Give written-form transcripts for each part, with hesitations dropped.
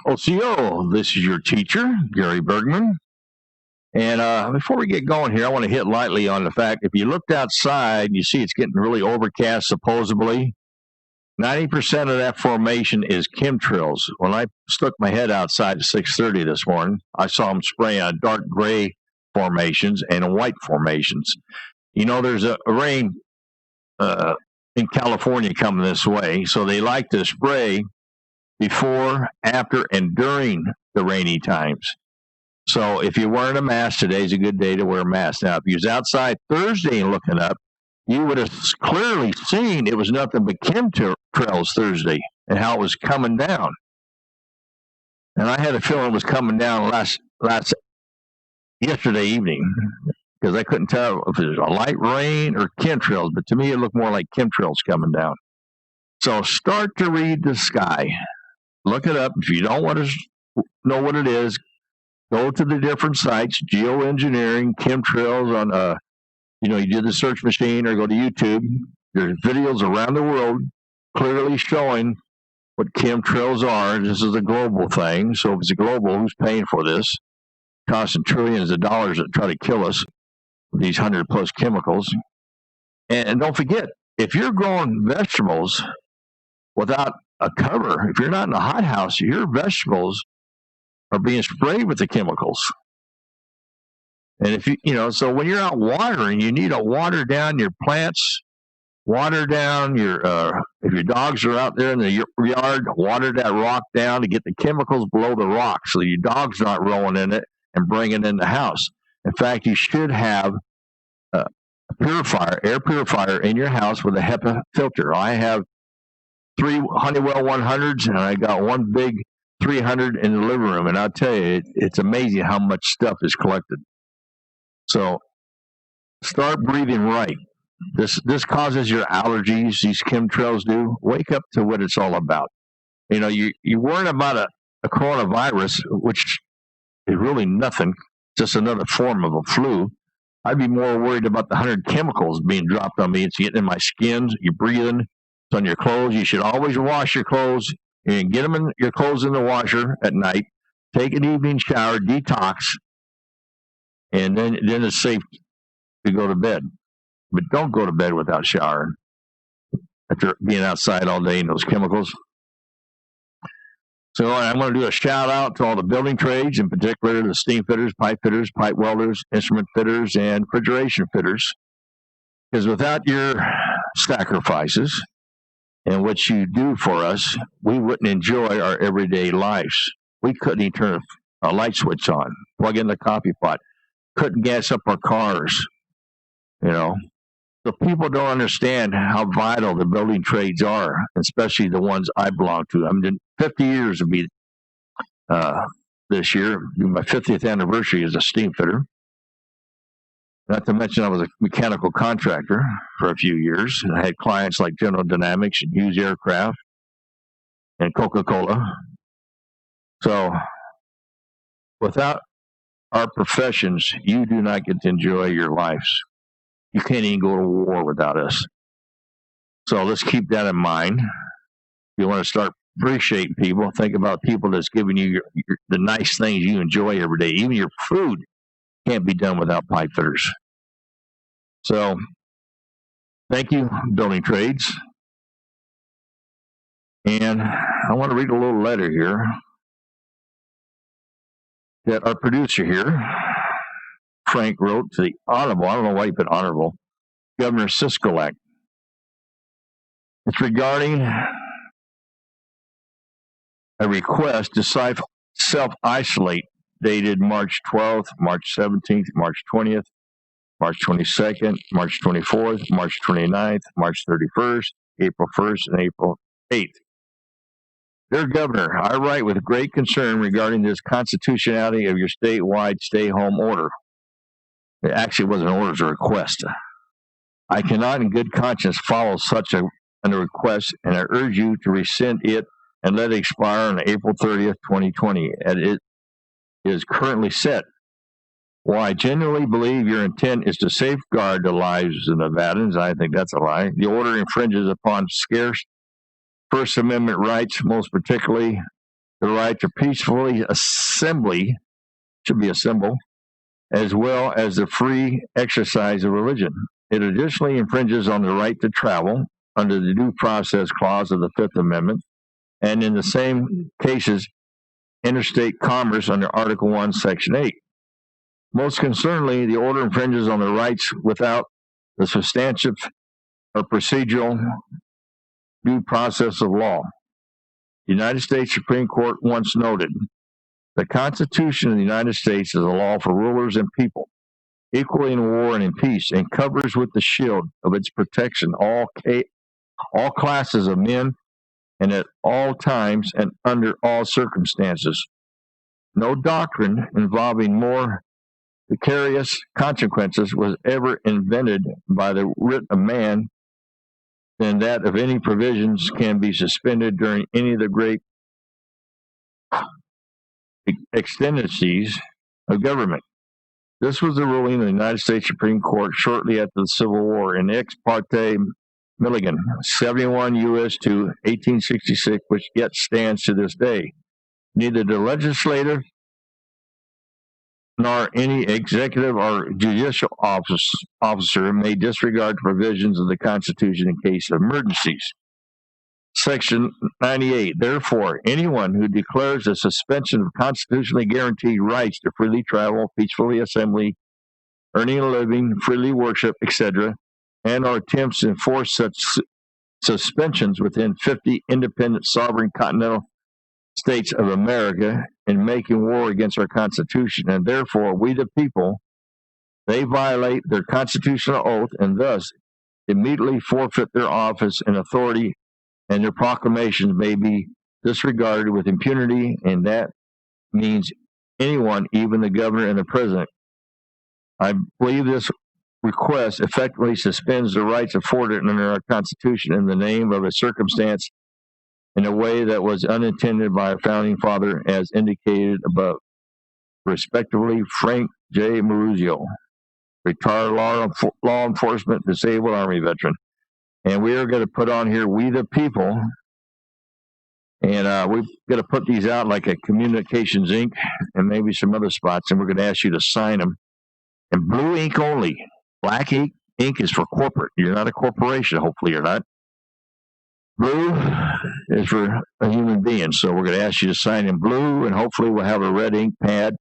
OCO, this is your teacher, Gary Bergman. And before we get going here, I want to hit lightly on the fact if you looked outside, you see it's getting really overcast supposedly. 90% of that formation is chemtrails. When I stuck my head outside at 6:30 this morning, I saw them spraying on dark gray formations and white formations. You know, there's a rain in California coming this way, so they like to spray before, after, and during the rainy times. So if you're wearing a mask, today's a good day to wear a mask. Now, if you was outside Thursday and looking up, you would have clearly seen it was nothing but chemtrails Thursday and how it was coming down. And I had a feeling it was coming down yesterday evening because I couldn't tell if it was a light rain or chemtrails, but to me it looked more like chemtrails coming down. So start to read the sky. Look it up. If you don't want to know what it is, go to the different sites, geoengineering, chemtrails on, you do the search machine or go to YouTube. There's videos around the world clearly showing what chemtrails are. This is a global thing. So if it's a global, who's paying for this? Costing trillions of dollars that try to kill us with these 100+ chemicals. And don't forget, if you're growing vegetables without a cover, if you're not in a hothouse, your vegetables are being sprayed with the chemicals. And if so when you're out watering, you need to water down your plants, water down if your dogs are out there in the yard, water that rock down to get the chemicals below the rock so your dog's not rolling in it and bringing it in the house. In fact, you should have a air purifier in your house with a HEPA filter. I have 3 Honeywell 100s, and I got one big 300 in the living room, and I'll tell you, it's amazing how much stuff is collected. So start breathing right. This causes your allergies. These chemtrails do. Wake up to what it's all about. You're worrying about a coronavirus, which is really nothing, just another form of a flu. I'd be more worried about the 100 chemicals being dropped on me. It's getting in my skin. You're breathing. It's on your clothes. You should always wash your clothes and get your clothes in the washer at night. Take an evening shower, detox, and then it's safe to go to bed. But don't go to bed without showering after being outside all day in those chemicals. So I'm going to do a shout out to all the building trades, in particular the steam fitters, pipe welders, instrument fitters, and refrigeration fitters. Because without your sacrifices and what you do for us, we wouldn't enjoy our everyday lives. We couldn't even turn a light switch on, plug in the coffee pot, couldn't gas up our cars, So people don't understand how vital the building trades are, especially the ones I belong to. 50 years will be this year. My 50th anniversary as a steam fitter. Not to mention I was a mechanical contractor for a few years. And I had clients like General Dynamics and Hughes Aircraft and Coca-Cola. So without our professions, you do not get to enjoy your lives. You can't even go to war without us. So let's keep that in mind. If you want to start appreciating people, think about people that's giving you the nice things you enjoy every day. Even your food can't be done without pipe fitters. So thank you, building trades. And I want to read a little letter here that our producer here, Frank, wrote to the Honorable, I don't know why he put Honorable, Governor Sisolak. It's regarding a request to self-isolate dated March 12th, March 17th, March 20th, March 22nd, March 24th, March 29th, March 31st, April 1st, and April 8th. Dear Governor, I write with great concern regarding this constitutionality of your statewide stay-home order. It actually wasn't an order, it was a request. I cannot in good conscience follow such a request, and I urge you to rescind it and let it expire on April 30th, 2020, as it is currently set. While I genuinely believe your intent is to safeguard the lives of Nevadans, I think that's a lie. The order infringes upon scarce First Amendment rights, most particularly the right to peacefully assembly, should be a symbol, as well as the free exercise of religion. It additionally infringes on the right to travel under the Due Process Clause of the Fifth Amendment, and in the same cases, interstate commerce under Article 1, Section 8. Most concerningly, the order infringes on the rights without the substantive or procedural due process of law. The United States Supreme Court once noted, the Constitution of the United States is a law for rulers and people, equally in war and in peace, and covers with the shield of its protection all classes of men and at all times and under all circumstances. No doctrine involving more precarious consequences was ever invented by the writ of man than that of any provisions can be suspended during any of the great exigencies of government. This was the ruling of the United States Supreme Court shortly after the Civil War in Ex parte Milligan, 71 U.S. 2, 1866, which yet stands to this day. Neither the legislative nor any executive or judicial officer may disregard the provisions of the Constitution in case of emergencies. Section 98. Therefore, anyone who declares the suspension of constitutionally guaranteed rights to freely travel, peacefully assembly, earning a living, freely worship, etc., and or attempts to enforce such suspensions within 50 independent sovereign continental states of America in making war against our Constitution, and therefore we the people, they violate their constitutional oath and thus immediately forfeit their office and authority, and their proclamations may be disregarded with impunity, and that means anyone, even the governor and the president. I believe this request effectively suspends the rights afforded under our Constitution in the name of a circumstance in a way that was unintended by our founding father, as indicated above. Respectively, Frank J. Maruzio, retired law enforcement, disabled Army veteran. And we are going to put on here, we the people, and we're going to put these out like a Communications Inc. and maybe some other spots, and we're going to ask you to sign them. And blue ink only. Black ink is for corporate. You're not a corporation, hopefully you're not. Blue is for a human being, so we're going to ask you to sign in blue, and hopefully we'll have a red ink pad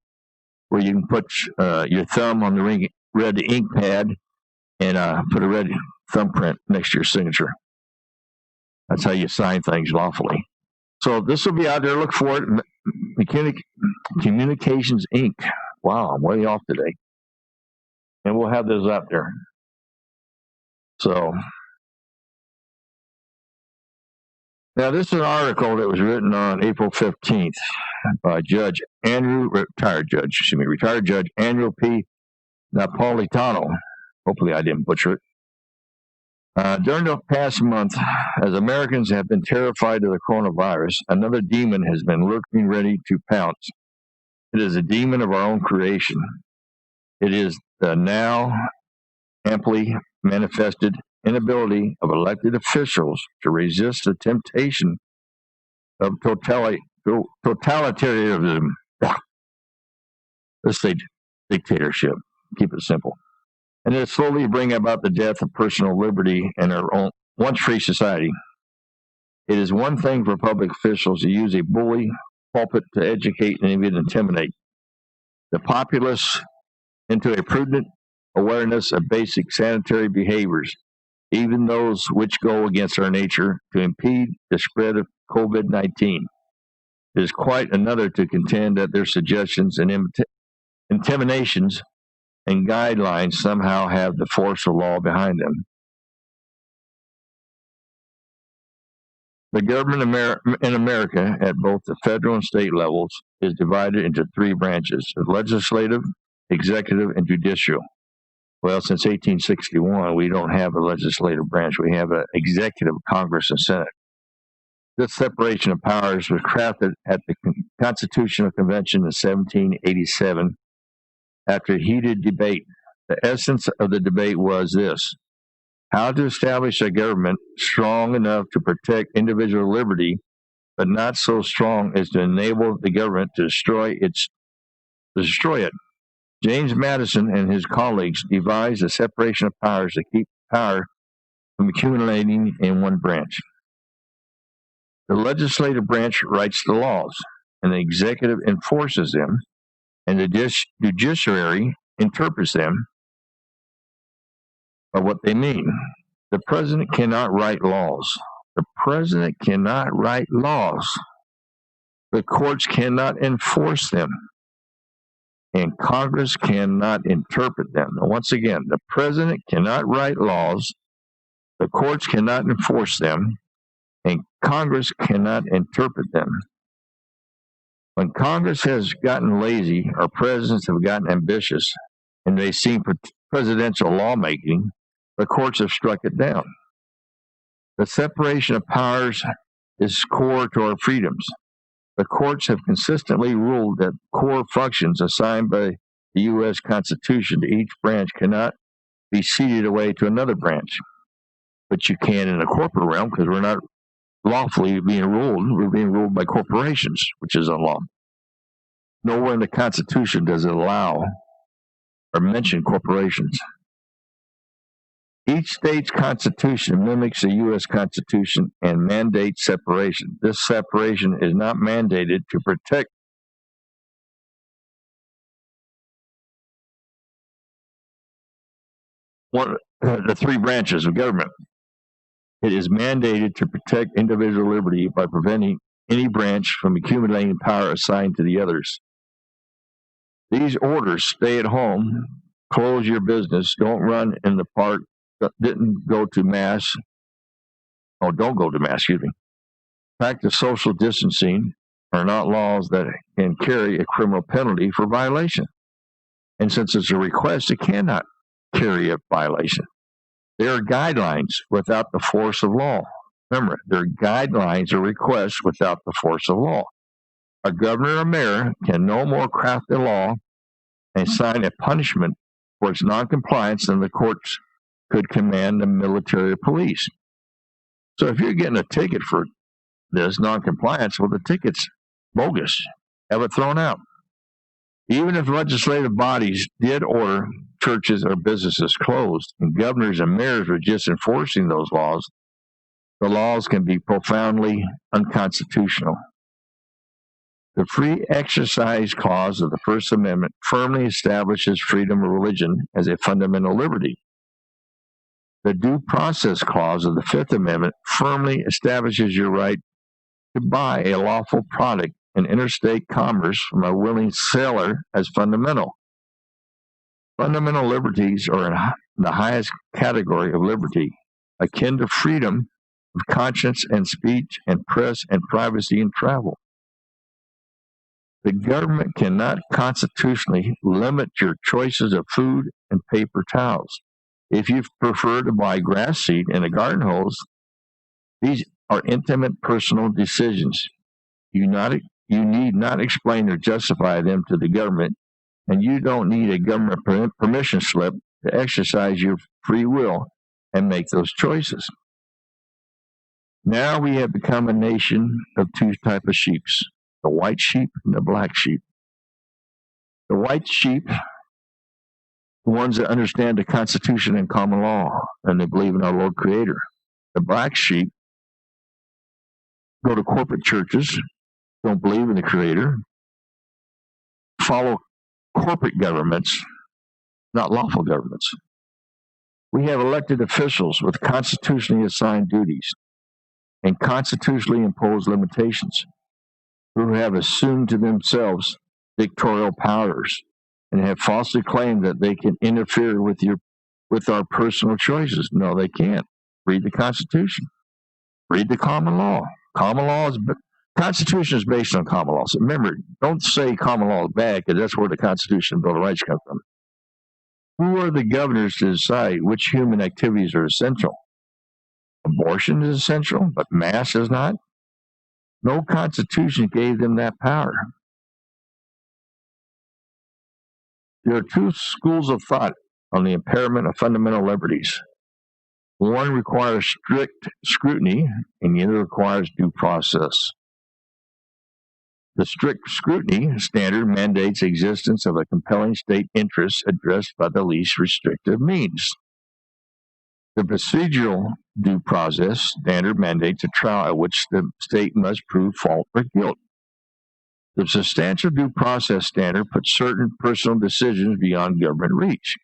where you can put your thumb on the red ink pad and put a red thumbprint next to your signature. That's how you sign things lawfully. So this will be out there. Look for it. Communications Inc. Wow, I'm way off today. And we'll have those out there. So now this is an article that was written on April 15th by retired Judge Andrew P. Napolitano. Hopefully I didn't butcher it. During the past month, as Americans have been terrified of the coronavirus, another demon has been lurking ready to pounce. It is a demon of our own creation. It is the now amply manifested inability of elected officials to resist the temptation of totalitarianism. Let's say dictatorship. Keep it simple. And it slowly bring about the death of personal liberty in our own once free society. It is one thing for public officials to use a bully pulpit to educate and even intimidate the populace into a prudent awareness of basic sanitary behaviors, even those which go against our nature, to impede the spread of COVID-19. It is quite another to contend that their suggestions and intimidations and guidelines somehow have the force of law behind them. The government in America at both the federal and state levels is divided into three branches: the legislative, executive, and judicial. Well, since 1861, we don't have a legislative branch. We have an executive, Congress, and Senate. This separation of powers was crafted at the Constitutional Convention in 1787 after heated debate. The essence of the debate was this: how to establish a government strong enough to protect individual liberty but not so strong as to enable the government to destroy it. James Madison and his colleagues devised a separation of powers to keep power from accumulating in one branch. The legislative branch writes the laws, and the executive enforces them, and the judiciary interprets them by what they mean. The president cannot write laws. The president cannot write laws. The courts cannot enforce them. And Congress cannot interpret them. Now, once again, the president cannot write laws. The courts cannot enforce them. And Congress cannot interpret them. When Congress has gotten lazy or presidents have gotten ambitious and they've seen presidential lawmaking, the courts have struck it down. The separation of powers is core to our freedoms. The courts have consistently ruled that core functions assigned by the U.S. Constitution to each branch cannot be ceded away to another branch. But you can in the corporate realm because we're not lawfully being ruled. We're being ruled by corporations, which is a law. Nowhere in the Constitution does it allow or mention corporations. Each state's constitution mimics the U.S. Constitution and mandates separation. This separation is not mandated to protect the three branches of government. It is mandated to protect individual liberty by preventing any branch from accumulating power assigned to the others. These orders: stay at home, close your business, don't run in the park, didn't go to mass, don't go to mass, practice social distancing, are not laws that can carry a criminal penalty for violation. And since it's a request, it cannot carry a violation. They are guidelines without the force of law. Remember, they're guidelines or requests without the force of law. A governor or mayor can no more craft a law and sign a punishment for its noncompliance than the courts could command the military or police. So if you're getting a ticket for this noncompliance, well, the ticket's bogus. Have it thrown out. Even if legislative bodies did order churches or businesses closed, and governors and mayors were just enforcing those laws, the laws can be profoundly unconstitutional. The Free Exercise Clause of the First Amendment firmly establishes freedom of religion as a fundamental liberty. The Due Process Clause of the Fifth Amendment firmly establishes your right to buy a lawful product in interstate commerce from a willing seller as fundamental. Fundamental liberties are in the highest category of liberty, akin to freedom of conscience and speech and press and privacy and travel. The government cannot constitutionally limit your choices of food and paper towels. If you prefer to buy grass seed in a garden hose, these are intimate personal decisions. You need not explain or justify them to the government, and you don't need a government permission slip to exercise your free will and make those choices. Now we have become a nation of two types of sheep, the white sheep and the black sheep. The white sheep, the ones that understand the Constitution and common law, and they believe in our Lord Creator. The black sheep go to corporate churches, don't believe in the Creator, follow corporate governments, not lawful governments. We have elected officials with constitutionally assigned duties and constitutionally imposed limitations who have assumed to themselves dictatorial powers and have falsely claimed that they can interfere with our personal choices. No, they can't. Read the Constitution. Read the common law. Constitution is based on common law. So remember, don't say common law is bad, because that's where the Constitution and Bill of Rights come from. Who are the governors to decide which human activities are essential? Abortion is essential, but mass is not. No Constitution gave them that power. There are two schools of thought on the impairment of fundamental liberties. One requires strict scrutiny, and the other requires due process. The strict scrutiny standard mandates the existence of a compelling state interest addressed by the least restrictive means. The procedural due process standard mandates a trial at which the state must prove fault or guilt. The substantial due process standard puts certain personal decisions beyond government reach.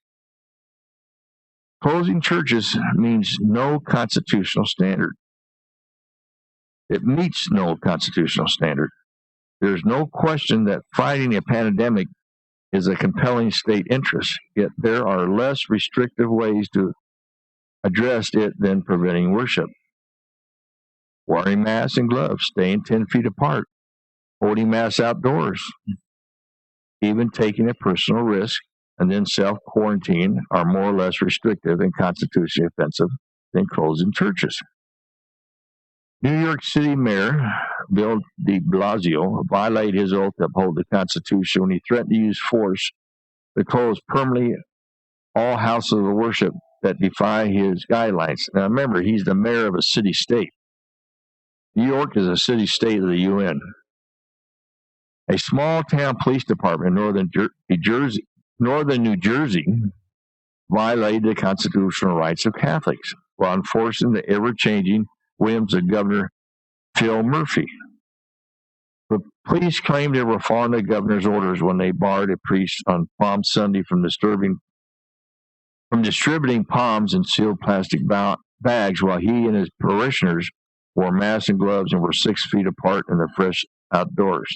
Closing churches means no constitutional standard. It meets no constitutional standard. There's no question that fighting a pandemic is a compelling state interest, yet there are less restrictive ways to address it than preventing worship. Wearing masks and gloves, staying 10 feet apart, holding masks outdoors, even taking a personal risk and then self-quarantine are more or less restrictive and constitutionally offensive than closing churches. New York City Mayor Bill de Blasio violated his oath to uphold the Constitution when he threatened to use force to close permanently all houses of worship that defy his guidelines. Now remember, he's the mayor of a city-state. New York is a city-state of the UN. A small-town police department in northern New Jersey violated the constitutional rights of Catholics while enforcing the ever-changing whims of Governor Phil Murphy. The police claimed they were following the governor's orders when they barred a priest on Palm Sunday from distributing palms in sealed plastic bags while he and his parishioners wore masks and gloves and were 6 feet apart in the fresh outdoors.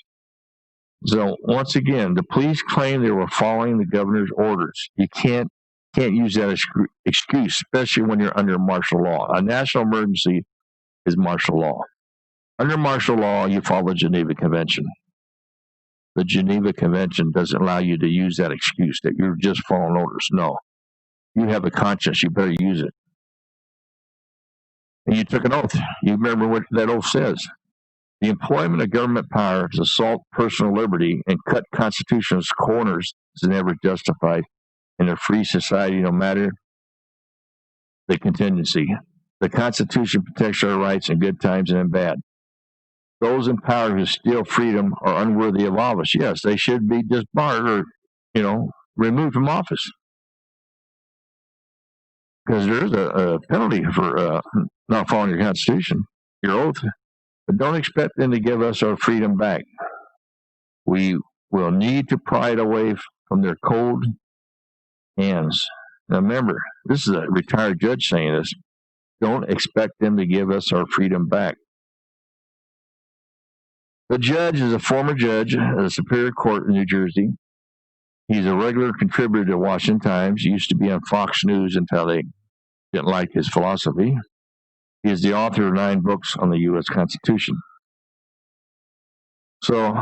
So once again, the police claim they were following the governor's orders. You can't use that excuse, especially when you're under martial law. A national emergency is martial law. Under martial law, you follow the Geneva Convention. The Geneva Convention doesn't allow you to use that excuse that you're just following orders. No. You have a conscience. You better use it. And you took an oath. You remember what that oath says. The employment of government power to assault personal liberty and cut constitutional corners is never justified in a free society, no matter the contingency. The Constitution protects our rights in good times and in bad. Those in power who steal freedom are unworthy of office. Yes, they should be disbarred or, removed from office. Because there is a penalty for not following your Constitution, your oath. But don't expect them to give us our freedom back. We will need to pry it away from their cold hands. Now remember, this is a retired judge saying this. Don't expect them to give us our freedom back. The judge is a former judge at the Superior Court in New Jersey. He's a regular contributor to Washington Times. He used to be on Fox News until they didn't like his philosophy. He is the author of 9 books on the U.S. Constitution. So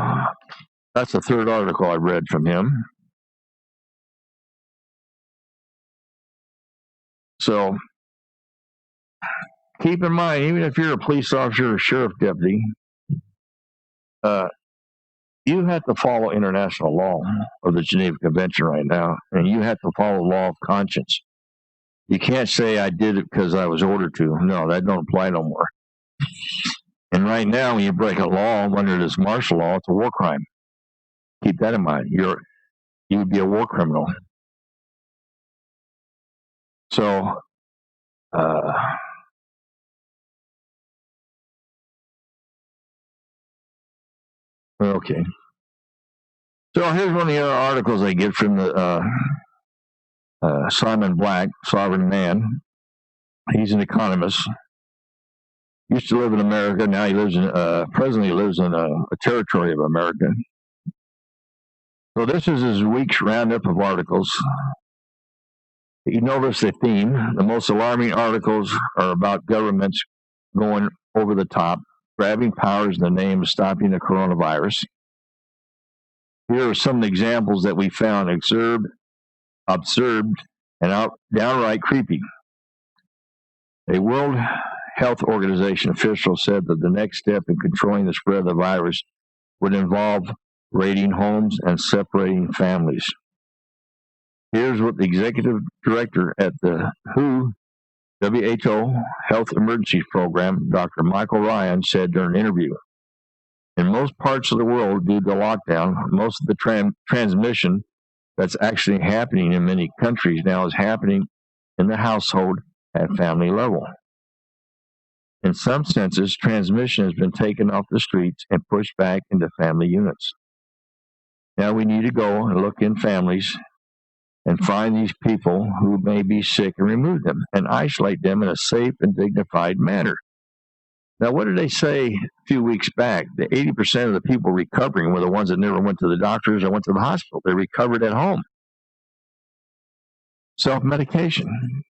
that's the third article I read from him. So keep in mind, even if you're a police officer or sheriff deputy, you have to follow international law of the Geneva Convention right now, and you have to follow law of conscience. You can't say I did it because I was ordered to. No, that don't apply no more. And right now, when you break a law under this martial law, it's a war crime. Keep that in mind. You would be a war criminal. So, okay. So here's one of the other articles I get from the Simon Black, Sovereign Man. He's an economist. Used to live in America. Now he lives in, presently lives in a territory of America. So this is his week's roundup of articles. You notice the theme. The most alarming articles are about governments going over the top, grabbing powers in the name of stopping the coronavirus. Here are some examples that we found observed, and downright creepy. A World Health Organization official said that the next step in controlling the spread of the virus would involve raiding homes and separating families. Here's what the executive director at the WHO Health Emergencies Program, Dr. Michael Ryan, said during an interview. In most parts of the world, due to lockdown, most of the transmission that's actually happening in many countries now is happening in the household at family level. In some senses, transmission has been taken off the streets and pushed back into family units. Now we need to go and look in families and find these people who may be sick and remove them and isolate them in a safe and dignified manner. Now, what did they say a few weeks back? The 80% of the people recovering were the ones that never went to the doctors or went to the hospital. They recovered at home. Self-medication.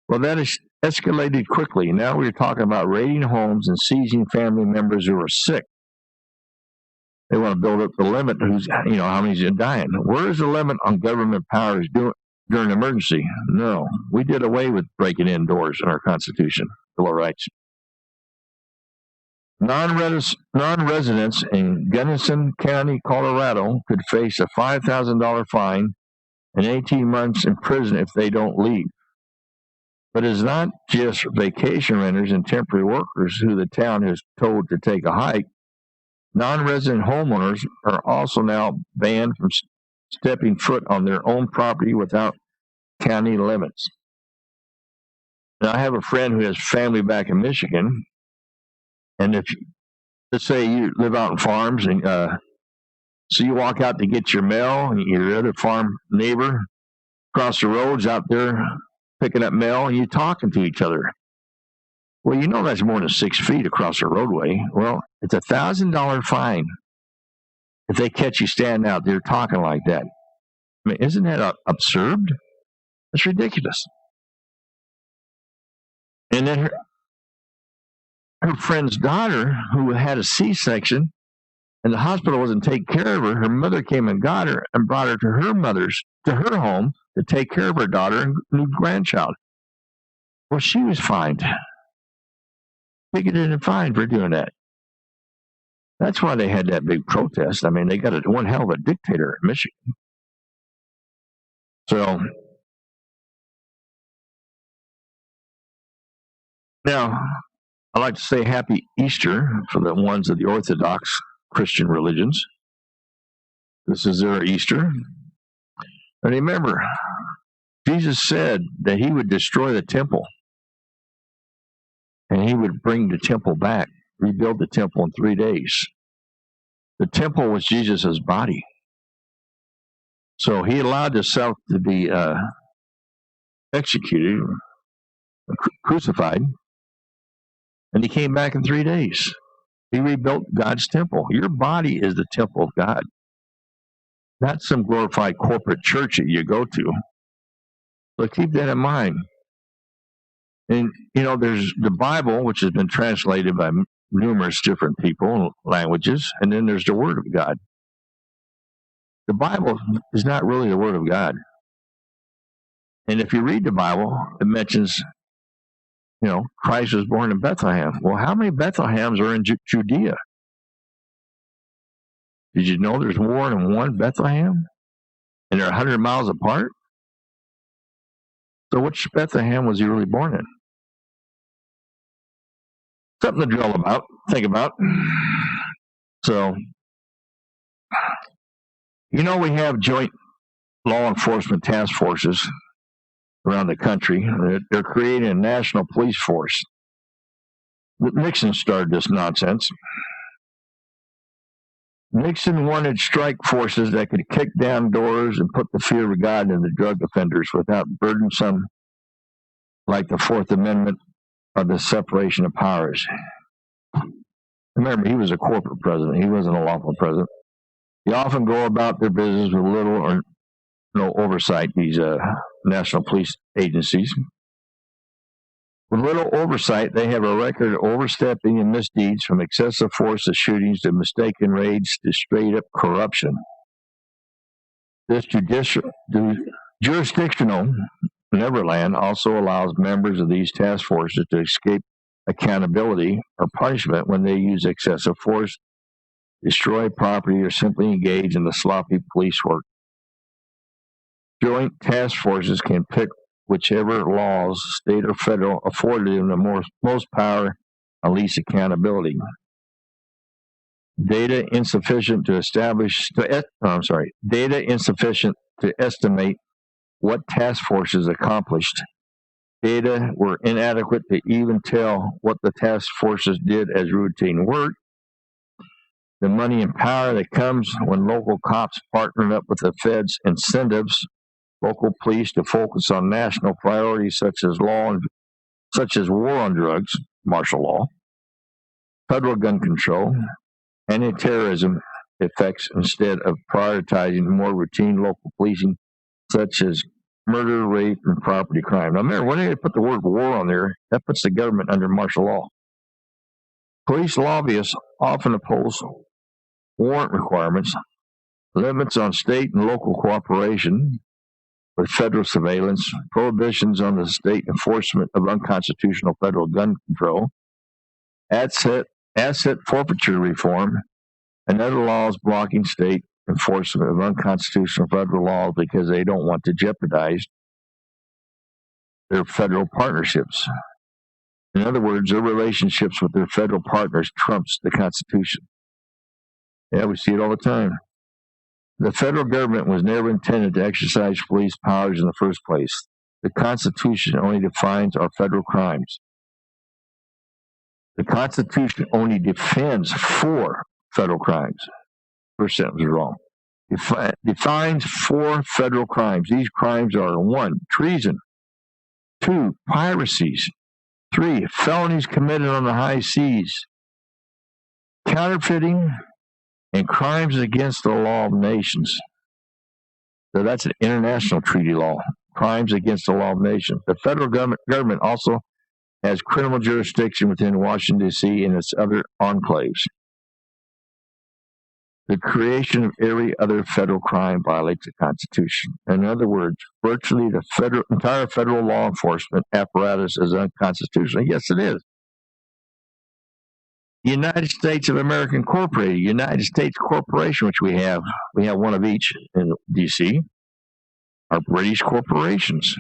Well, that is escalated quickly. Now we're talking about raiding homes and seizing family members who are sick. They want to build up the limit who's, how many's dying. Where is the limit on government powers during an emergency? No. We did away with breaking in doors in our Constitution, Bill of Rights. Non-residents in Gunnison County, Colorado could face a $5,000 fine and 18 months in prison if they don't leave. But it's not just vacation renters and temporary workers who the town has told to take a hike. Non-resident homeowners are also now banned from stepping foot on their own property without county limits. Now, I have a friend who has family back in Michigan, and if, let's say you live out in farms, and so you walk out to get your mail, and your other farm neighbor across the road's out there picking up mail, and you're talking to each other. Well, that's more than 6 feet across the roadway. Well, it's $1,000 fine if they catch you standing out there talking like that. I mean, isn't that absurd? That's ridiculous. And then her friend's daughter, who had a C-section, and the hospital wasn't taking care of her mother came and got her and brought her to her home to take care of her daughter and new grandchild. Well, she was fined. Ticketed and fined for doing that. That's why they had that big protest. I mean, they got one hell of a dictator in Michigan. So now, I like to say Happy Easter for the ones of the Orthodox Christian religions. This is their Easter. And remember, Jesus said that he would destroy the temple and he would bring the temple back, rebuild the temple in 3 days. The temple was Jesus' body. So he allowed himself to be executed, crucified, and he came back in 3 days. He rebuilt God's temple. Your body is the temple of God, not some glorified corporate church that you go to. So keep that in mind. And, there's the Bible, which has been translated by numerous different people, languages, and then there's the Word of God. The Bible is not really the Word of God. And if you read the Bible, it mentions, Christ was born in Bethlehem. Well, how many Bethlehems are in Judea? Did you know there's more than one Bethlehem? And they're 100 miles apart? So which Bethlehem was he really born in? Something to think about. So, we have joint law enforcement task forces around the country. They're creating a national police force. Nixon started this nonsense. Nixon wanted strike forces that could kick down doors and put the fear of God into drug offenders without burdensome, like the Fourth Amendment or the separation of powers. Remember, he was a corporate president. He wasn't a lawful president. They often go about their business with little or no oversight, these national police agencies. With little oversight, they have a record of overstepping and misdeeds, from excessive force to shootings to mistaken raids to straight-up corruption. This jurisdictional Neverland also allows members of these task forces to escape accountability or punishment when they use excessive force, destroy property, or simply engage in the sloppy police work. Joint task forces can pick whichever laws, state or federal, afforded them the most power and least accountability. Data insufficient to estimate what task forces accomplished. Data were inadequate to even tell what the task forces did as routine work. The money and power that comes when local cops partnered up with the feds' incentives local police to focus on national priorities such as war on drugs, martial law, federal gun control, anti-terrorism effects instead of prioritizing more routine local policing such as murder, rape, and property crime. Now, remember, when they put the word war on there, that puts the government under martial law. Police lobbyists often oppose warrant requirements, limits on state and local cooperation with federal surveillance, prohibitions on the state enforcement of unconstitutional federal gun control, asset forfeiture reform, and other laws blocking state enforcement of unconstitutional federal laws because they don't want to jeopardize their federal partnerships. In other words, their relationships with their federal partners trumps the Constitution. Yeah, we see it all the time. The federal government was never intended to exercise police powers in the first place. The Constitution only defines our federal crimes. The Constitution only defends for federal crimes. First sentence is wrong. Defines four federal crimes. These crimes are 1, treason, 2, piracies, 3, felonies committed on the high seas, counterfeiting, and crimes against the law of nations. So that's an international treaty law, crimes against the law of nations. The federal government also has criminal jurisdiction within Washington, D.C. and its other enclaves. The creation of every other federal crime violates the Constitution. In other words, virtually the entire federal law enforcement apparatus is unconstitutional. Yes, it is. The United States of America Incorporated, United States Corporation, which we have one of each in D.C., are British corporations.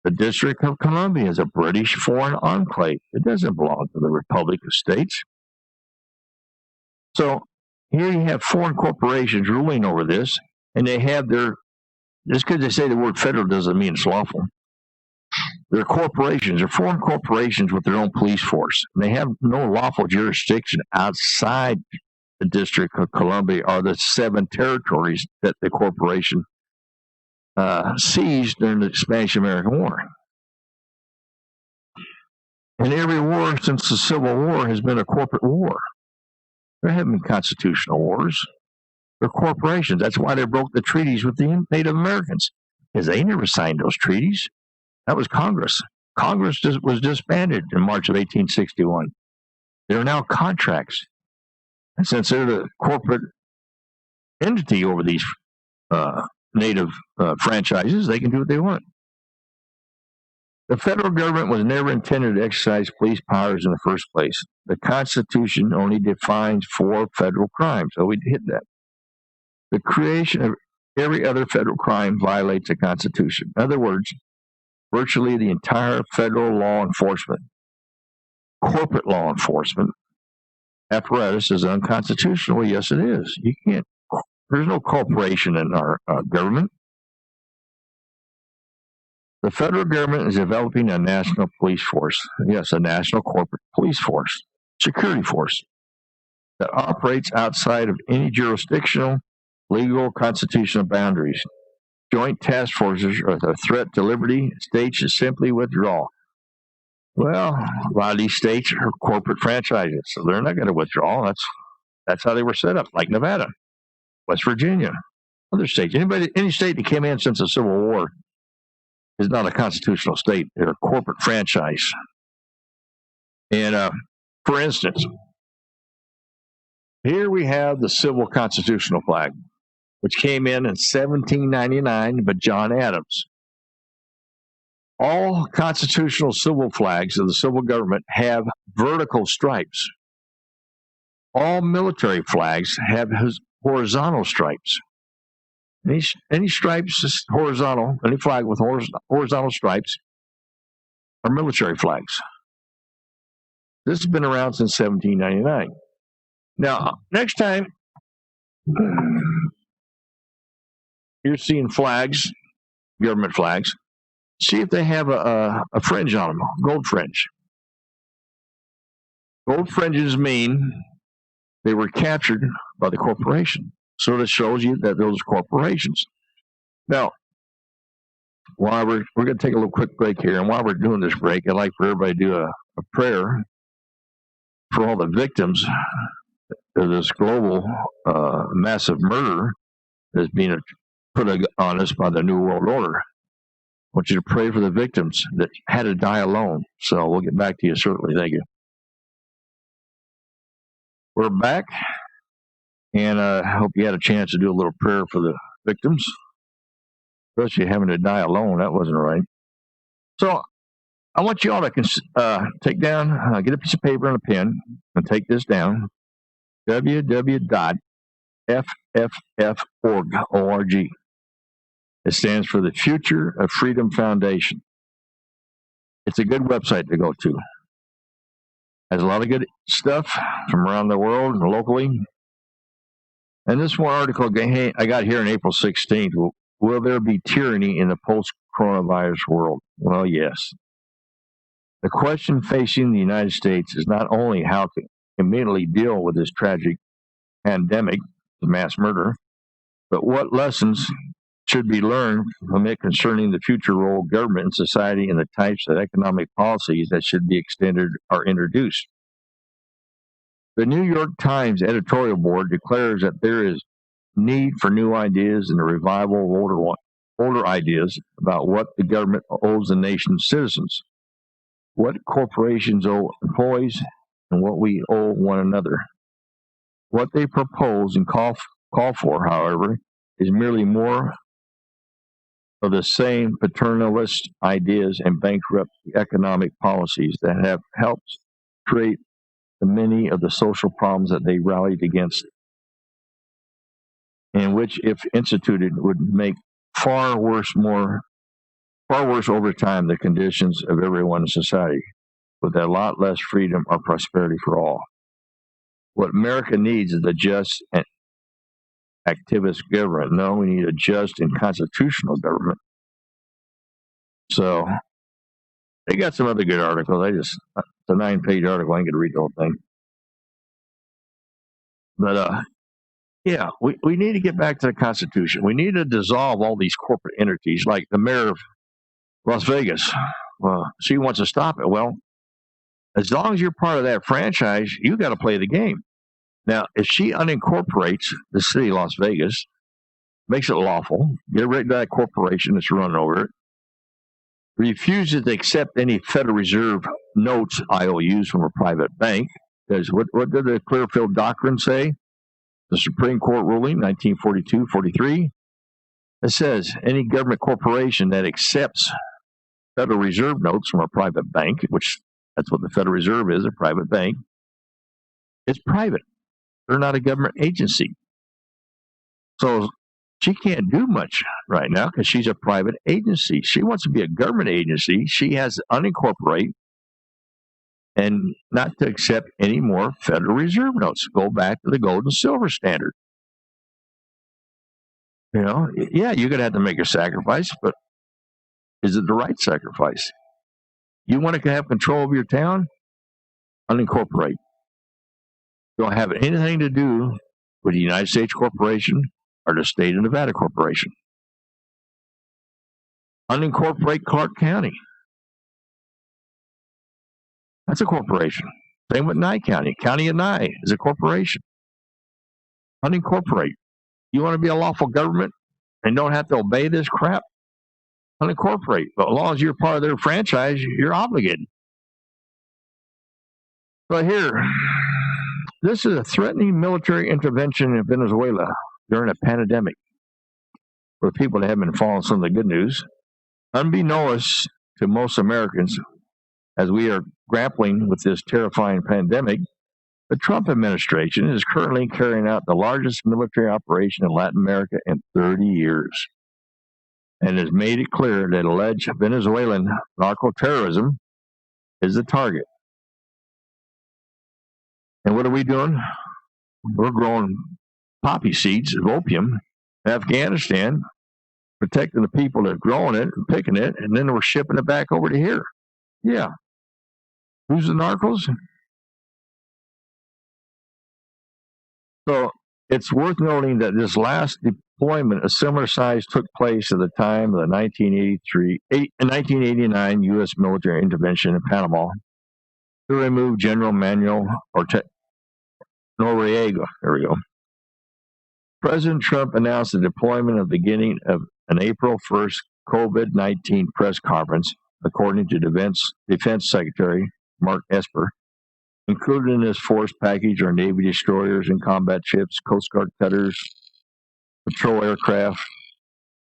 The District of Columbia is a British foreign enclave. It doesn't belong to the Republic of States. So here you have foreign corporations ruling over this, and they have just because they say the word federal doesn't mean it's lawful. They're corporations, they're foreign corporations with their own police force. And they have no lawful jurisdiction outside the District of Columbia or the 7 territories that the corporation seized during the Spanish-American War. And every war since the Civil War has been a corporate war. There haven't been constitutional wars. They're corporations. That's why they broke the treaties with the Native Americans, because they never signed those treaties. That was Congress. Congress was disbanded in March of 1861. There are now contracts. And since they're the corporate entity over these native franchises, they can do what they want. The federal government was never intended to exercise police powers in the first place. The Constitution only defines 4 federal crimes. So we hit that. The creation of every other federal crime violates the Constitution. In other words, virtually the entire federal law enforcement, corporate law enforcement apparatus is unconstitutional. Well, yes, it is. You can't. There's no corporation in our government. The federal government is developing a national police force. Yes, a national corporate police force, security force that operates outside of any jurisdictional, legal, constitutional boundaries. Joint task forces are a threat to liberty. States should simply withdraw. Well, a lot of these states are corporate franchises, so they're not going to withdraw. That's how they were set up, like Nevada, West Virginia, other states. Any state that came in since the Civil War is not a constitutional state. They're a corporate franchise. And for instance, here we have the civil constitutional flag, which came in 1799 by John Adams. All constitutional civil flags of the civil government have vertical stripes. All military flags have horizontal stripes. Any stripes is horizontal, any flag with horizontal stripes are military flags. This has been around since 1799. Now, next time you're seeing flags, government flags, see if they have a fringe on them, gold fringe. Gold fringes mean they were captured by the corporation. So that shows you that those corporations. Now, while we're going to take a little quick break here, and while we're doing this break, I'd like for everybody to do a prayer for all the victims of this global massive murder that's being put on us by the New World Order. I want you to pray for the victims that had to die alone. So we'll get back to you shortly. Thank you. We're back, and I hope you had a chance to do a little prayer for the victims, especially having to die alone. That wasn't right. So I want you all to take down, get a piece of paper and a pen, and take this down. www.fff.org. It stands for the Future of Freedom Foundation. It's a good website to go to. Has a lot of good stuff from around the world and locally. And this one article I got here on April 16th. Will there be tyranny in the post-coronavirus world? Well, yes. The question facing the United States is not only how to immediately deal with this tragic pandemic, the mass murder, but what lessons should be learned from it concerning the future role of government in society and the types of economic policies that should be extended or introduced. The New York Times editorial board declares that there is need for new ideas and a revival of older ideas about what the government owes the nation's citizens, what corporations owe employees, and what we owe one another. What they propose and call for, however, is merely more of the same paternalist ideas and bankrupt economic policies that have helped create the many of the social problems that they rallied against, and which, if instituted, would make far worse over time the conditions of everyone in society, with a lot less freedom or prosperity for all. What America needs is a just and activist government. No, we need a just and constitutional government. So they got some other good articles. It's a 9-page article. I ain't gonna read the whole thing. But yeah, we need to get back to the Constitution. We need to dissolve all these corporate entities, like the mayor of Las Vegas. Well, she wants to stop it. Well, as long as you're part of that franchise, you got to play the game. Now, if she unincorporates the city of Las Vegas, makes it lawful, get rid of that corporation that's running over it, refuses to accept any Federal Reserve notes, IOUs, from a private bank, because what did the Clearfield Doctrine say? The Supreme Court ruling, 1942-43, it says any government corporation that accepts Federal Reserve notes from a private bank, which that's what the Federal Reserve is, a private bank, it's private. They're not a government agency. So she can't do much right now because she's a private agency. She wants to be a government agency. She has to unincorporate and not to accept any more Federal Reserve notes. Go back to the gold and silver standard. You know, yeah, you're going to have to make a sacrifice, but is it the right sacrifice? You want to have control of your town? Unincorporate. Don't have anything to do with the United States Corporation or the state of Nevada Corporation. Unincorporate Clark County. That's a corporation. Same with Nye County. County of Nye is a corporation. Unincorporate. You want to be a lawful government and don't have to obey this crap? Unincorporate. But as long as you're part of their franchise, you're obligated. But here, this is a threatening military intervention in Venezuela during a pandemic. For the people that haven't been following some of the good news, unbeknownst to most Americans, as we are grappling with this terrifying pandemic, the Trump administration is currently carrying out the largest military operation in Latin America in 30 years and has made it clear that alleged Venezuelan narco-terrorism is the target. And what are we doing? we're growing poppy seeds of opium in Afghanistan, protecting the people that are growing it and picking it, and then we're shipping it back over to here. Yeah. Who's the narcos? So it's worth noting that this last deployment of similar size took place at the time of the 1989 U.S. military intervention in Panama to remove General Manuel Noriega. There we go. President Trump announced the deployment at the beginning of an April 1st COVID-19 press conference, according to Defense Secretary Mark Esper. Included in this force package are Navy destroyers and combat ships, Coast Guard cutters, patrol aircraft,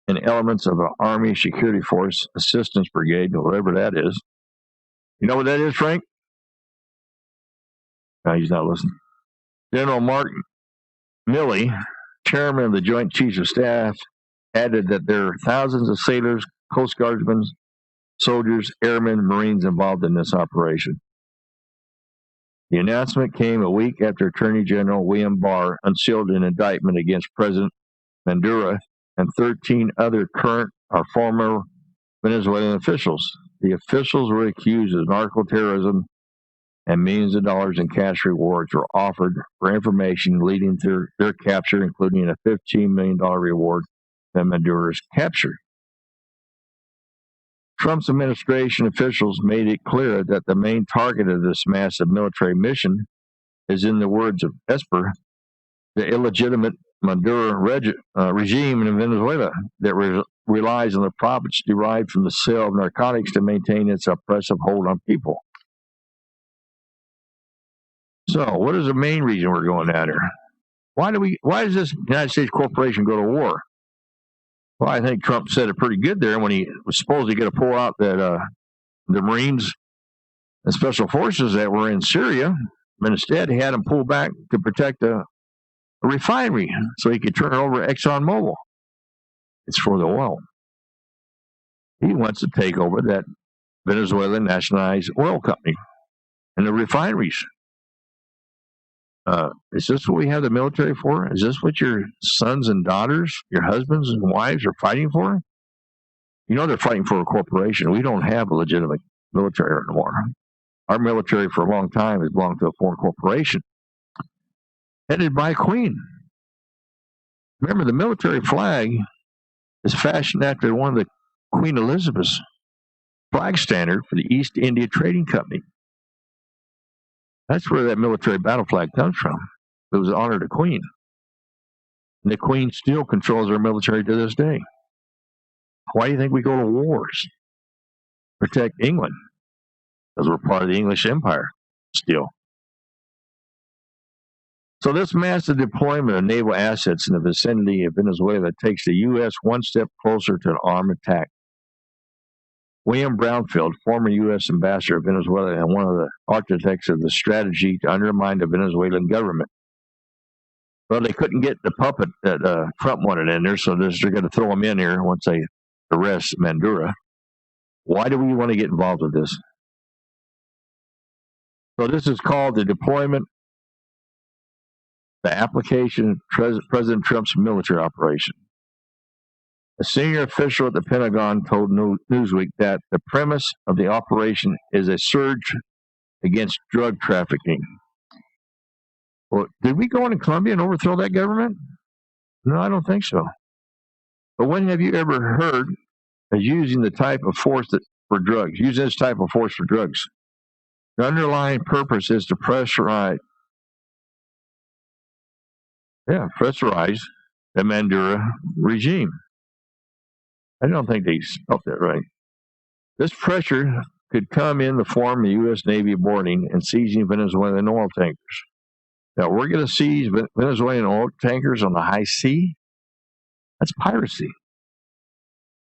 and elements of an Army Security Force Assistance Brigade, whatever that is. You know what that is, Frank? No, he's not listening. General Mark Milley, chairman of the Joint Chiefs of Staff, added that there are thousands of sailors, Coast Guardsmen, soldiers, airmen, Marines involved in this operation. The announcement came a week after Attorney General William Barr unsealed an indictment against President Maduro and 13 other current or former Venezuelan officials. The officials were accused of narco-terrorism, and millions of dollars in cash rewards were offered for information leading to their capture, including a $15 million reward for Maduro's capture. Trump's administration officials made it clear that the main target of this massive military mission is, in the words of Esper, the illegitimate Maduro regime in Venezuela that relies on the profits derived from the sale of narcotics to maintain its oppressive hold on people. So, what is the main reason we're going at her? Why does this United States corporation go to war? Well, I think Trump said it pretty good there when he was supposedly going to pull out that the Marines and Special Forces that were in Syria, but instead he had them pull back to protect a refinery so he could turn it over to ExxonMobil. It's for the oil. He wants to take over that Venezuelan nationalized oil company and the refineries. Is this what we have the military for? Is this what your sons and daughters, your husbands and wives are fighting for? You know they're fighting for a corporation. We don't have a legitimate military anymore. Our military for a long time has belonged to a foreign corporation headed by a queen. Remember, the military flag is fashioned after one of the Queen Elizabeth's flag standard for the East India Trading Company. That's where that military battle flag comes from. It was an honor to Queen. And the Queen still controls our military to this day. Why do you think we go to wars? Protect England. Because we're part of the English Empire still. So this massive deployment of naval assets in the vicinity of Venezuela takes the U.S. one step closer to an armed attack. William Brownfield, former U.S. ambassador to Venezuela and one of the architects of the strategy to undermine the Venezuelan government. Well, they couldn't get the puppet that Trump wanted in there, so they're going to throw him in here once they arrest Maduro. Why do we want to get involved with this? So this is called the deployment, the application of President Trump's military operation. A senior official at the Pentagon told Newsweek that the premise of the operation is a surge against drug trafficking. Well, did we go into Colombia and overthrow that government? No, I don't think so. But when have you ever heard of using the type of force for drugs? Using this type of force for drugs. The underlying purpose is to pressurize the Maduro regime. I don't think they spelled that right. This pressure could come in the form of the U.S. Navy boarding and seizing Venezuelan oil tankers. Now, we're going to seize Venezuelan oil tankers on the high sea? That's piracy.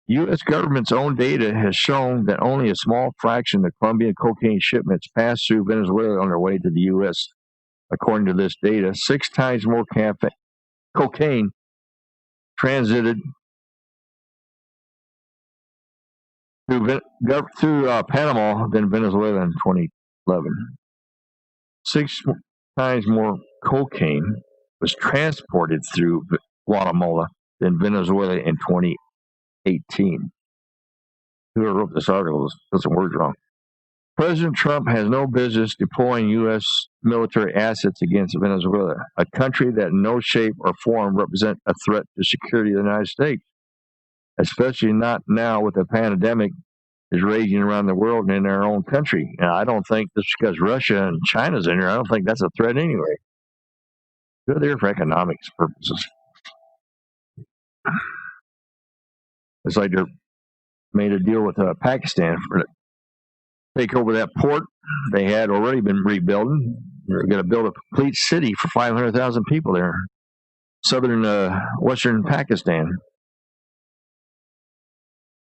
U.S. government's own data has shown that only a small fraction of Colombian cocaine shipments pass through Venezuela on their way to the U.S. According to this data, 6 times more cocaine transited through Panama than Venezuela in 2011. 6 times more cocaine was transported through Guatemala and Venezuela in 2018. Whoever wrote this article got some words wrong. President Trump has no business deploying U.S. military assets against Venezuela, a country that in no shape or form represents a threat to security of the United States, especially not now with the pandemic is raging around the world and in our own country. And I don't think just because Russia and China's in here, I don't think that's a threat anyway. They're there for economics purposes. It's like they made a deal with Pakistan for to take over that port they had already been rebuilding. They're going to build a complete city for 500,000 people there, southern western Pakistan.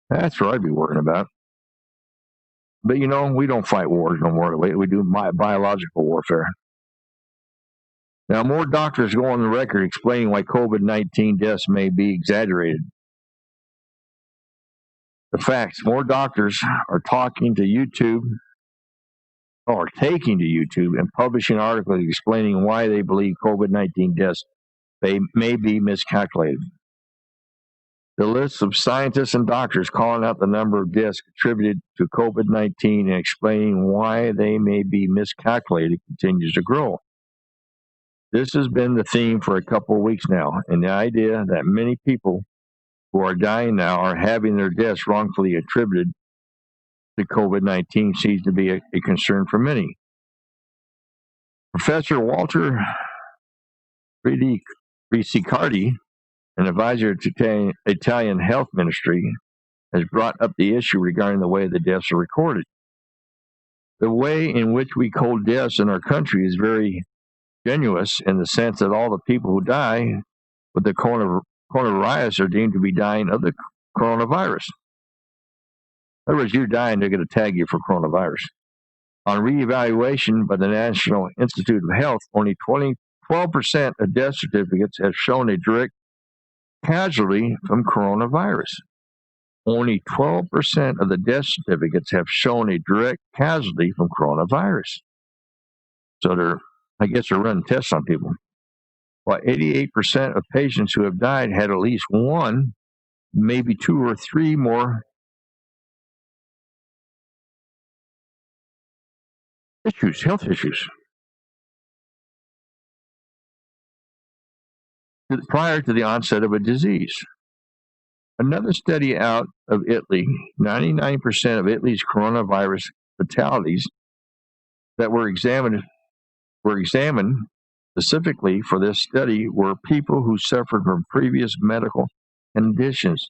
That's what I'd be worrying about. But we don't fight wars no more. We do biological warfare. Now, more doctors go on the record explaining why COVID-19 deaths may be exaggerated. The facts: more doctors are taking to YouTube and publishing articles explaining why they believe COVID-19 deaths may be miscalculated. The list of scientists and doctors calling out the number of deaths contributed to COVID-19 and explaining why they may be miscalculated continues to grow. This has been the theme for a couple of weeks now, and the idea that many people who are dying now are having their deaths wrongfully attributed to COVID-19 seems to be a concern for many. Professor Walter Riccicardi, an advisor to Italian health ministry, has brought up the issue regarding the way the deaths are recorded. The way in which we code deaths in our country is very tenuous in the sense that all the people who die with the coronavirus are deemed to be dying of the coronavirus. In other words, you're dying, they're going to tag you for coronavirus. On reevaluation by the National Institute of Health, only 12% of death certificates have shown a direct casualty from coronavirus. Only 12% of the death certificates have shown a direct casualty from coronavirus. So I guess they're running tests on people. While 88% of patients who have died had at least one, maybe two or three more health issues, prior to the onset of a disease. Another study out of Italy, 99% of Italy's coronavirus fatalities that were examined specifically for this study were people who suffered from previous medical conditions.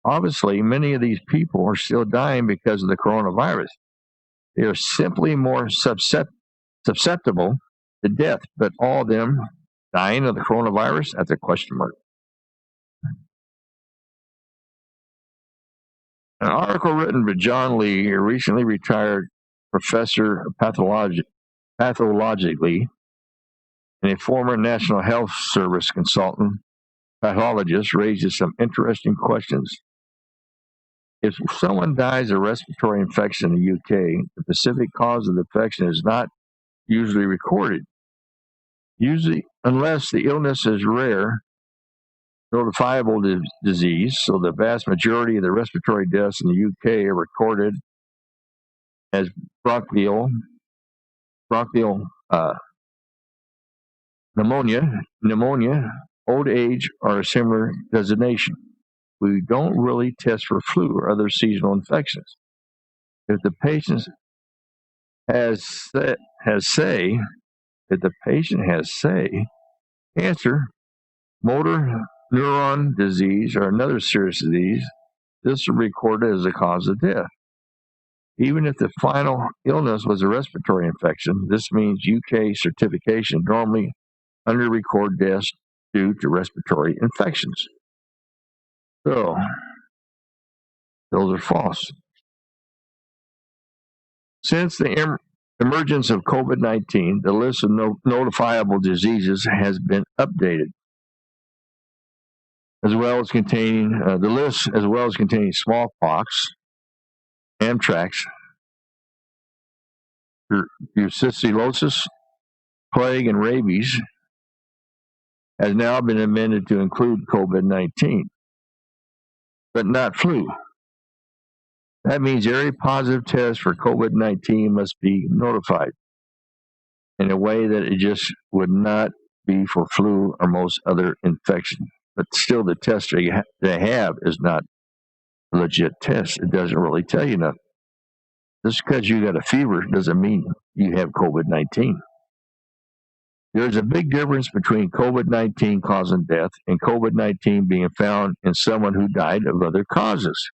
Obviously, many of these people are still dying because of the coronavirus. They are simply more susceptible to death, but all of them dying of the coronavirus? That's a question mark. An article written by John Lee, a recently retired professor of pathology, and a former National Health Service consultant pathologist, raises some interesting questions. If someone dies of respiratory infection in the UK, the specific cause of the infection is not usually recorded. Usually, unless the illness is rare, notifiable disease, so the vast majority of the respiratory deaths in the UK are recorded as bronchial pneumonia, old age, or a similar designation. We don't really test for flu or other seasonal infections. If the patient has cancer, motor neuron disease, or another serious disease, this is recorded as a cause of death. Even if the final illness was a respiratory infection, this means UK certification normally under-record deaths due to respiratory infections. So, those are false. Since the emergence of COVID-19, the list of notifiable diseases has been updated, as well as containing smallpox, anthrax, brucellosis, plague, and rabies. has now been amended to include COVID-19, but not flu. That means every positive test for COVID-19 must be notified in a way that it just would not be for flu or most other infections. But still, the test they have is not a legit test. It doesn't really tell you nothing. Just because you got a fever doesn't mean you have COVID-19. There's a big difference between COVID-19 causing death and COVID-19 being found in someone who died of other causes.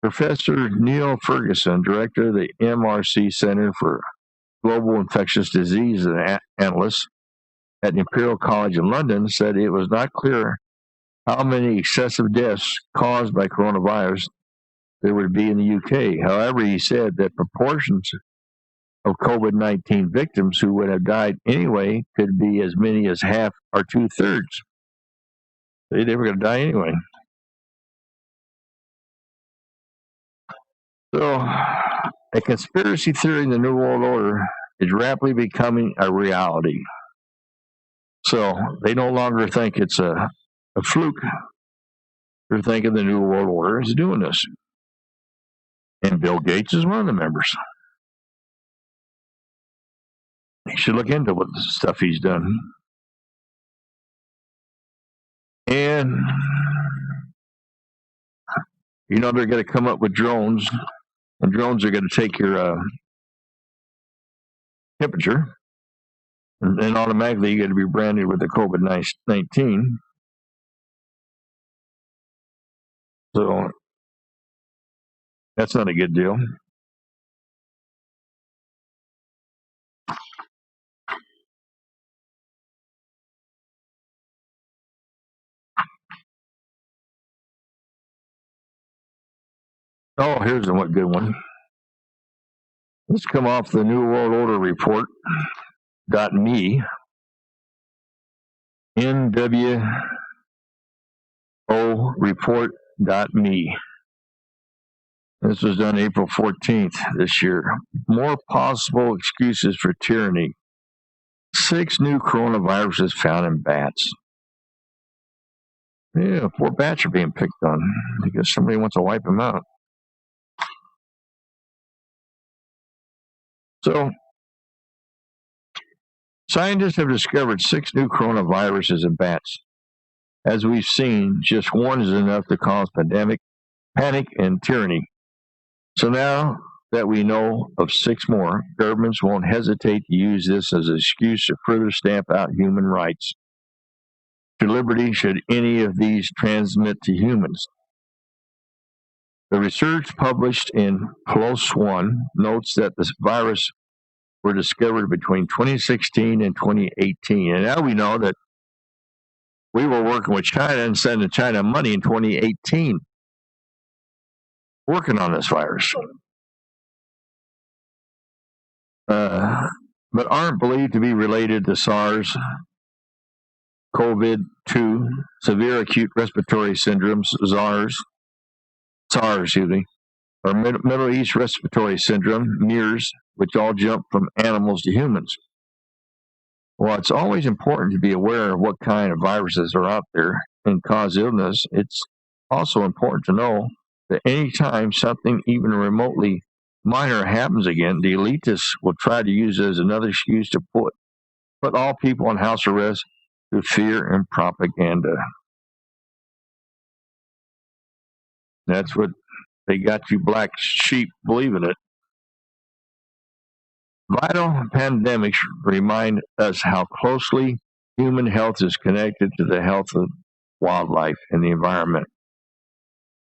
Professor Neil Ferguson, director of the MRC Center for Global Infectious Disease Analyst at Imperial College in London, said it was not clear how many excessive deaths caused by coronavirus there would be in the UK. However, he said that proportions of COVID-19 victims who would have died anyway could be as many as half or 2/3. They were going to die anyway. So, a conspiracy theory in the New World Order is rapidly becoming a reality. So, they no longer think it's a fluke. They're thinking the New World Order is doing this. And Bill Gates is one of the members. You should look into what the stuff he's done. And, you know, they're going to come up with drones, and drones are going to take your temperature, and then automatically you're going to be branded with the COVID-19. So that's not a good deal. Oh, here's a good one. Let's come off the New World Order report.me. NWO report.me. This was done April 14th this year. More possible excuses for tyranny. 6 new coronaviruses found in bats. Yeah, 4 bats are being picked on because somebody wants to wipe them out. So, scientists have discovered 6 new coronaviruses in bats. As we've seen, just one is enough to cause pandemic, panic, and tyranny. So now that we know of 6 more, governments won't hesitate to use this as an excuse to further stamp out human rights to liberty should any of these transmit to humans. The research published in PLOS One notes that this virus were discovered between 2016 and 2018. And now we know that we were working with China and sending China money in 2018 working on this virus. But aren't believed to be related to SARS, COVID-2, severe acute respiratory syndrome, SARS, or Middle East respiratory syndrome, MERS, which all jump from animals to humans. While it's always important to be aware of what kind of viruses are out there and cause illness, it's also important to know that anytime something even remotely minor happens again, the elitists will try to use it as another excuse to put all people on house arrest through fear and propaganda. That's what they got you black sheep believing it. Vital pandemics remind us how closely human health is connected to the health of wildlife and the environment.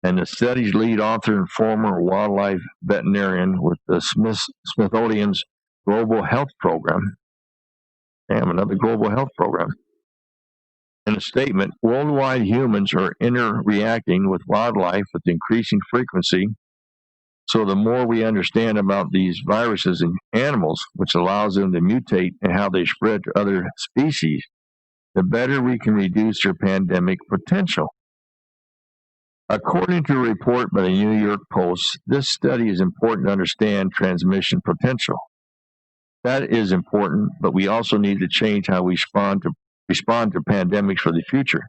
And the study's lead author and former wildlife veterinarian with the Smithsonian's Global Health Program, another global health program. In a statement, worldwide humans are interacting with wildlife with increasing frequency. So the more we understand about these viruses in animals, which allows them to mutate and how they spread to other species, the better we can reduce their pandemic potential. According to a report by the New York Post, this study is important to understand transmission potential. That is important, but we also need to change how we respond to respond to pandemics for the future.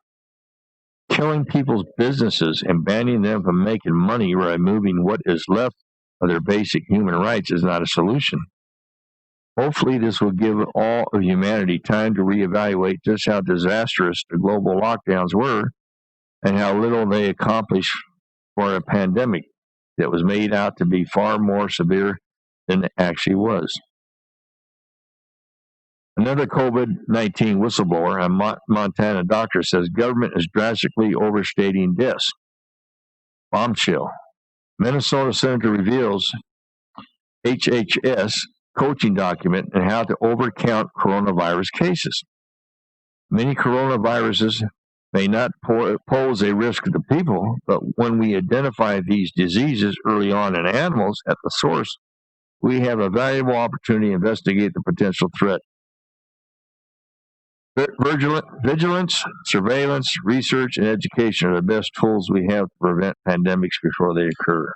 Killing people's businesses and banning them from making money or removing what is left of their basic human rights is not a solution. Hopefully, this will give all of humanity time to reevaluate just how disastrous the global lockdowns were and how little they accomplished for a pandemic that was made out to be far more severe than it actually was. Another COVID-19 whistleblower, a Montana doctor, says government is drastically overstating deaths. Bombshell. Minnesota senator reveals HHS coaching document on how to overcount coronavirus cases. Many coronaviruses may not pose a risk to people, but when we identify these diseases early on in animals at the source, we have a valuable opportunity to investigate the potential threat. Vigilance, surveillance, research, and education are the best tools we have to prevent pandemics before they occur.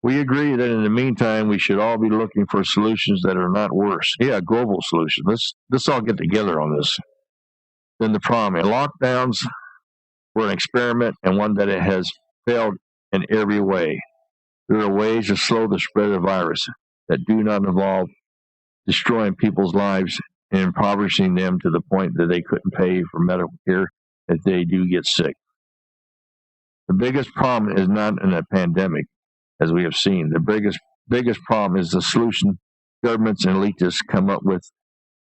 We agree that in the meantime, we should all be looking for solutions that are not worse. Yeah, global solutions. Let's all get together on this. Then the problem, lockdowns were an experiment and one that it has failed in every way. There are ways to slow the spread of the virus that do not involve destroying people's lives and impoverishing them to the point that they couldn't pay for medical care if they do get sick. The biggest problem is not in a pandemic, as we have seen. The biggest problem is the solution governments and elitists come up with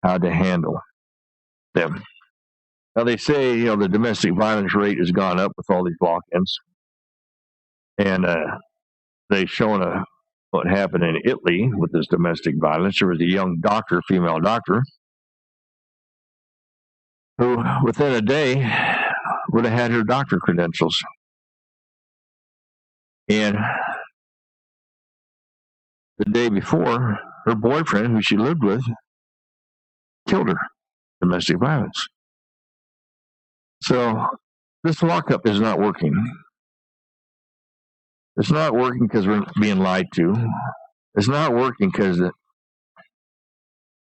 how to handle them. Now they say, the domestic violence rate has gone up with all these lock-ins, and they've shown what happened in Italy with this domestic violence. There was a young doctor, female doctor, who within a day would have had her doctor credentials. And the day before, her boyfriend, who she lived with, killed her. Domestic violence. So this lockup is not working. It's not working because we're being lied to. It's not working because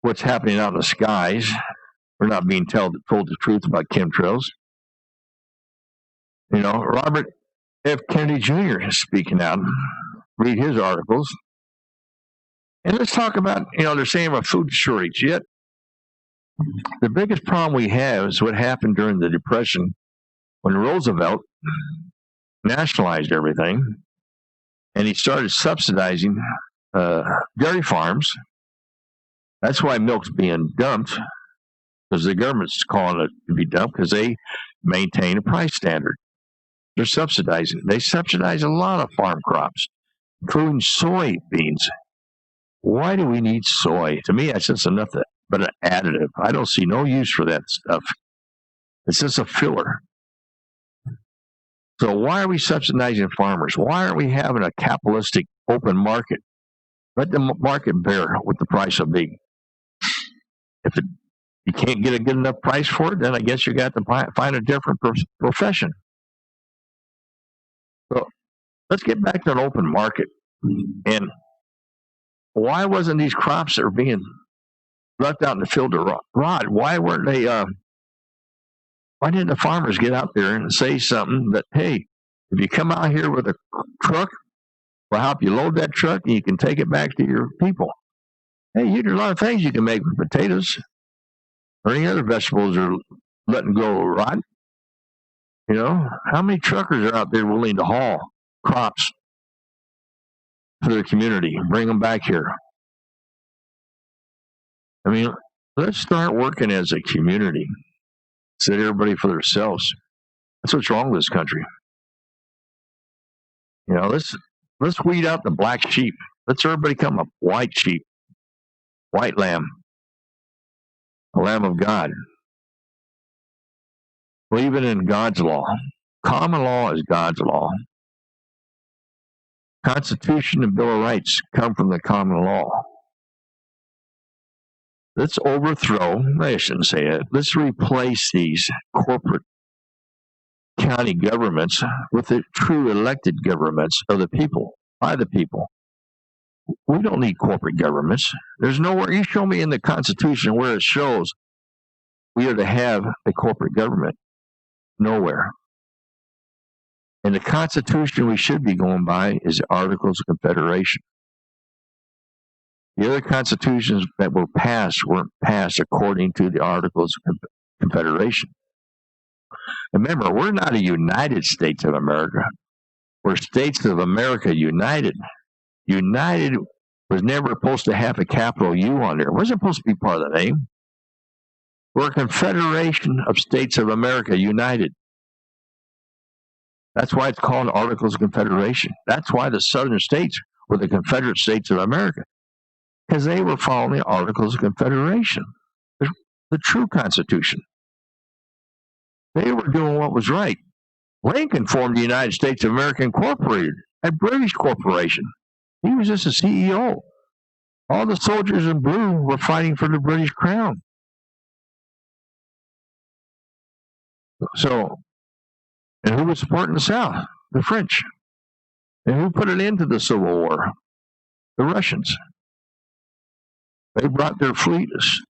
what's happening out in the skies, we're not being told the truth about chemtrails. Robert F. Kennedy Jr. is speaking out. Read his articles. And let's talk about, they're saying a food shortage. Yet, the biggest problem we have is what happened during the Depression when Roosevelt nationalized everything and he started subsidizing dairy farms. That's why milk's being dumped, because the government's calling it to be dumped because they maintain a price standard. They're subsidizing. They subsidize a lot of farm crops, including soybeans. Why do we need soy? To me, that's just enough but an additive. I don't see no use for that stuff. It's just a filler. So why are we subsidizing farmers? Why aren't we having a capitalistic open market? Let the market bear what the price will be. If you can't get a good enough price for it, then I guess you got to find a different profession. So let's get back to an open market. And why wasn't these crops that are being left out in the field to rot? Why weren't they? Why didn't the farmers get out there and say something that, hey, if you come out here with a truck, we'll help you load that truck and you can take it back to your people. Hey, there's a lot of things you can make with potatoes or any other vegetables are letting go rot. How many truckers are out there willing to haul crops for their community and bring them back here? I mean, let's start working as a community. Set everybody for themselves. That's what's wrong with this country. Let's weed out the black sheep. Let's everybody become a white sheep, white lamb, a lamb of God. Believing in God's law. Common law is God's law. Constitution and Bill of Rights come from the common law. Let's overthrow, I shouldn't say it, let's replace these corporate county governments with the true elected governments of the people, by the people. We don't need corporate governments. There's nowhere, you show me in the Constitution where it shows we are to have a corporate government. Nowhere. And the Constitution we should be going by is the Articles of Confederation. The other constitutions that were passed weren't passed according to the Articles of Confederation. Remember, we're not a United States of America. We're States of America United. United was never supposed to have a capital U on there. It wasn't supposed to be part of the name. We're a confederation of States of America United. That's why it's called Articles of Confederation. That's why the Southern states were the Confederate States of America, because they were following the Articles of Confederation, the true Constitution. They were doing what was right. Lincoln formed the United States of America Incorporated, a British corporation. He was just a CEO. All the soldiers in blue were fighting for the British crown. So, and who was supporting the South? The French. And who put an end to the Civil War? The Russians. They brought their fleets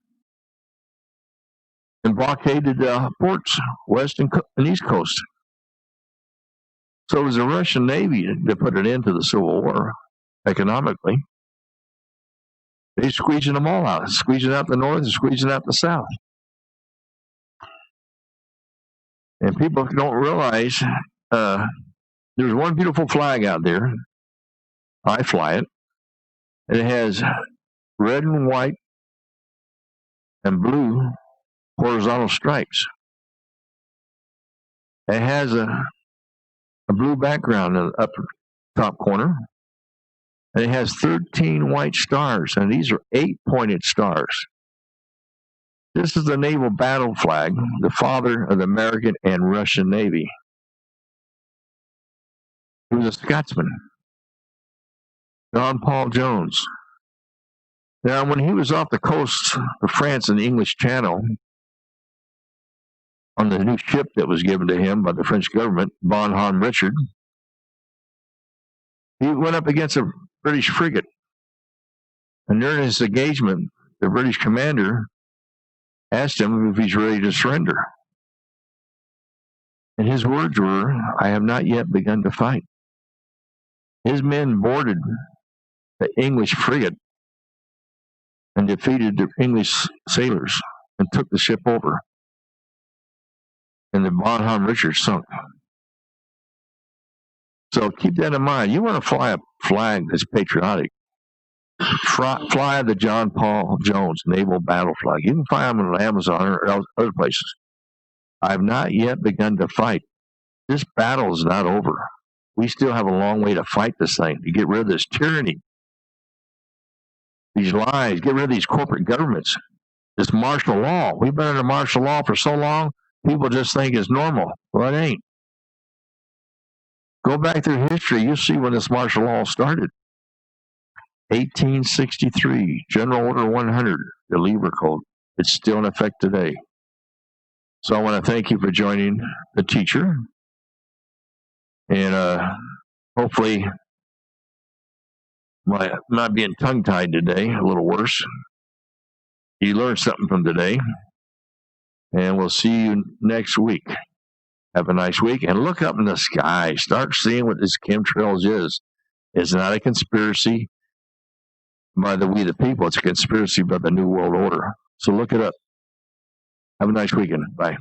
and blockaded ports west and east coast. So it was the Russian Navy that put an end to the Civil War economically. They squeezing them all out, squeezing out the North and squeezing out the South. And people don't realize there's one beautiful flag out there. I fly it. And it has red and white and blue horizontal stripes. It has a blue background in the upper top corner. And it has 13 white stars, and these are 8-pointed stars. This is the naval battle flag, the father of the American and Russian Navy. He was a Scotsman, John Paul Jones. Now, when he was off the coast of France in the English Channel, on the new ship that was given to him by the French government, Bonhomme Richard, he went up against a British frigate. And during his engagement, the British commander asked him if he's ready to surrender. And his words were, "I have not yet begun to fight." His men boarded the English frigate and defeated the English sailors and took the ship over. And the Bonhomme Richard sunk. So keep that in mind. You want to fly a flag that's patriotic. Fly the John Paul Jones naval battle flag. You can find them on Amazon or other places. I have not yet begun to fight. This battle is not over. We still have a long way to fight this thing, to get rid of this tyranny, these lies, get rid of these corporate governments, this martial law. We've been under martial law for so long, people just think it's normal. Well, it ain't. Go back through history, you'll see when this martial law started. 1863, General Order 100, the Lieber Code. It's still in effect today. So I want to thank you for joining the teacher. And hopefully, not being tongue-tied today, a little worse. You learned something from today. And we'll see you next week. Have a nice week. And look up in the sky. Start seeing what this chemtrails is. It's not a conspiracy by we the people. It's a conspiracy by the New World Order. So look it up. Have a nice weekend. Bye.